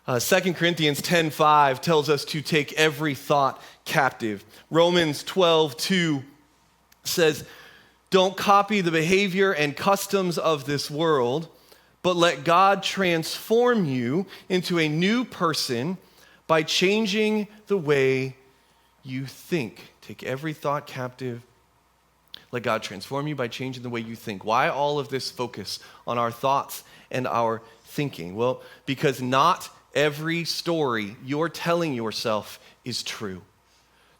2 Corinthians 10:5 tells us to take every thought captive. Romans 12:2 says, don't copy the behavior and customs of this world, but let God transform you into a new person by changing the way you think. Take every thought captive. Let God transform you by changing the way you think. Why all of this focus on our thoughts and our thinking? Well, because not every story you're telling yourself is true.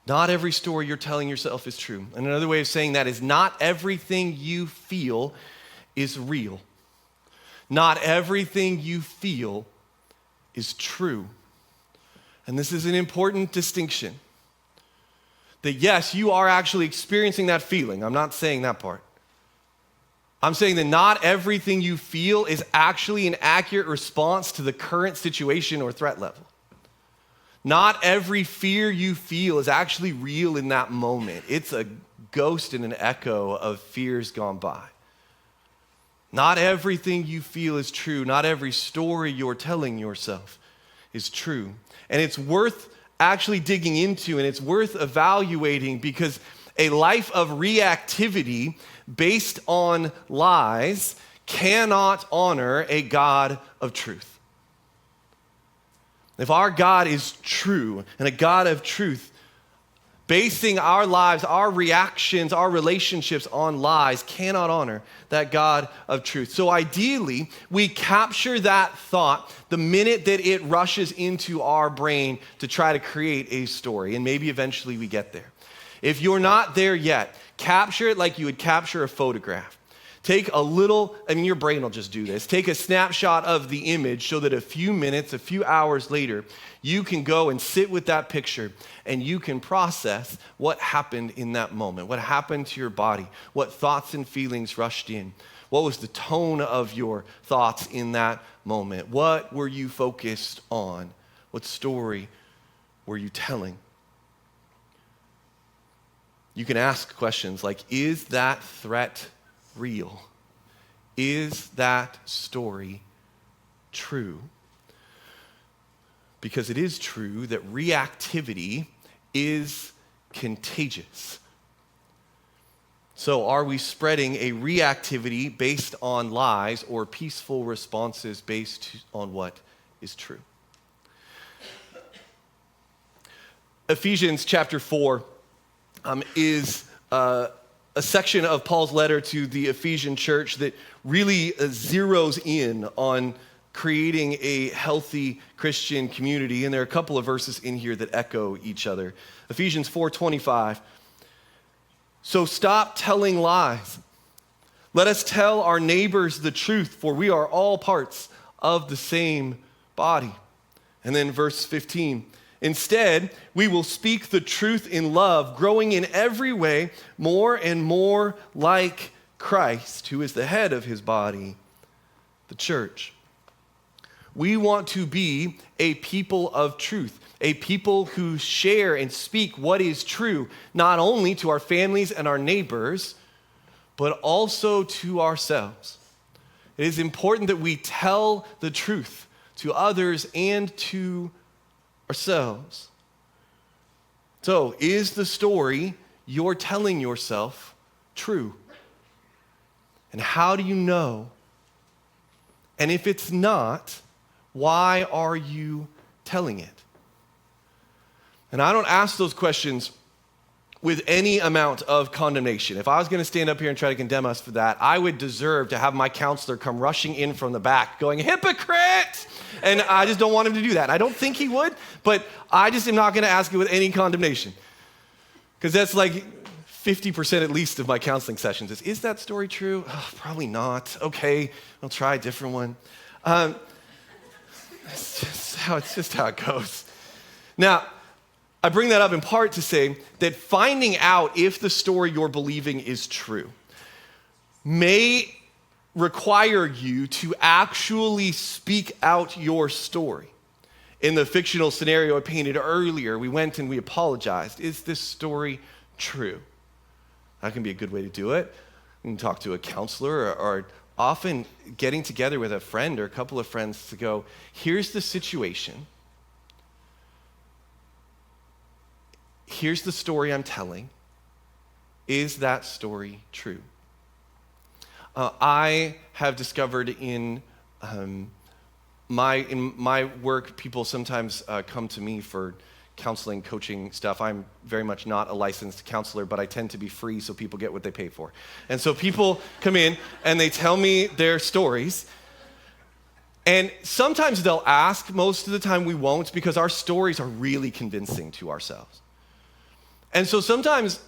Not every story you're telling yourself is true. And another way of saying that is not everything you feel is real. Not everything you feel is true. And this is an important distinction. That yes, you are actually experiencing that feeling. I'm not saying that part. I'm saying that not everything you feel is actually an accurate response to the current situation or threat level. Not every fear you feel is actually real in that moment. It's a ghost and an echo of fears gone by. Not everything you feel is true. Not every story you're telling yourself is true. And it's worth actually digging into, and it's worth evaluating, because a life of reactivity based on lies cannot honor a God of truth. If our God is true and a God of truth, basing our lives, our reactions, our relationships on lies cannot honor that God of truth. So ideally, we capture that thought the minute that it rushes into our brain to try to create a story, and maybe eventually we get there. If you're not there yet, capture it like you would capture a photograph. Take a little, your brain will just do this. Take a snapshot of the image so that a few minutes, a few hours later, you can go and sit with that picture and you can process what happened in that moment, what happened to your body, what thoughts and feelings rushed in, what was the tone of your thoughts in that moment, what were you focused on, what story were you telling? You can ask questions like, is that threat real? Is that story true? Because it is true that reactivity is contagious. So are we spreading a reactivity based on lies or peaceful responses based on what is true? Ephesians chapter 4 is a section of Paul's letter to the Ephesian church that really zeroes in on creating a healthy Christian community. And there are a couple of verses in here that echo each other. Ephesians 4:25. So stop telling lies. Let us tell our neighbors the truth, for we are all parts of the same body. And then verse 15. Instead, we will speak the truth in love, growing in every way more and more like Christ, who is the head of his body, the church. We want to be a people of truth, a people who share and speak what is true, not only to our families and our neighbors, but also to ourselves. It is important that we tell the truth to others and to ourselves. So, is the story you're telling yourself true? And how do you know? And if it's not, why are you telling it? And I don't ask those questions with any amount of condemnation. If I was going to stand up here and try to condemn us for that, I would deserve to have my counselor come rushing in from the back going, hypocrite! And I just don't want him to do that. I don't think he would, but I just am not going to ask it with any condemnation. Because that's like 50% at least of my counseling sessions is that story true? Oh, probably not. Okay, I'll try a different one. It's just how it goes. Now, I bring that up in part to say that finding out if the story you're believing is true may require you to actually speak out your story. In the fictional scenario I painted earlier, we went and we apologized. Is this story true? That can be a good way to do it. You can talk to a counselor or often getting together with a friend or a couple of friends to go, here's the situation. Here's the story I'm telling. Is that story true? I have discovered in my work, people sometimes come to me for counseling, coaching stuff. I'm very much not a licensed counselor, but I tend to be free so people get what they pay for. And so people come in and they tell me their stories. And sometimes they'll ask, most of the time we won't, because our stories are really convincing to ourselves. And so sometimes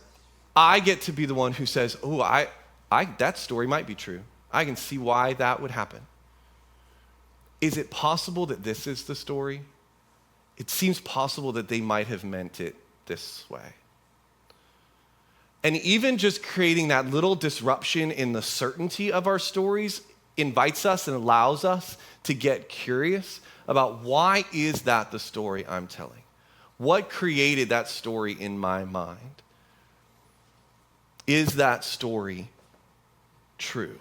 I get to be the one who says, oh, that story might be true. I can see why that would happen. Is it possible that this is the story? It seems possible that they might have meant it this way. And even just creating that little disruption in the certainty of our stories invites us and allows us to get curious about, why is that the story I'm telling? What created that story in my mind? Is that story true?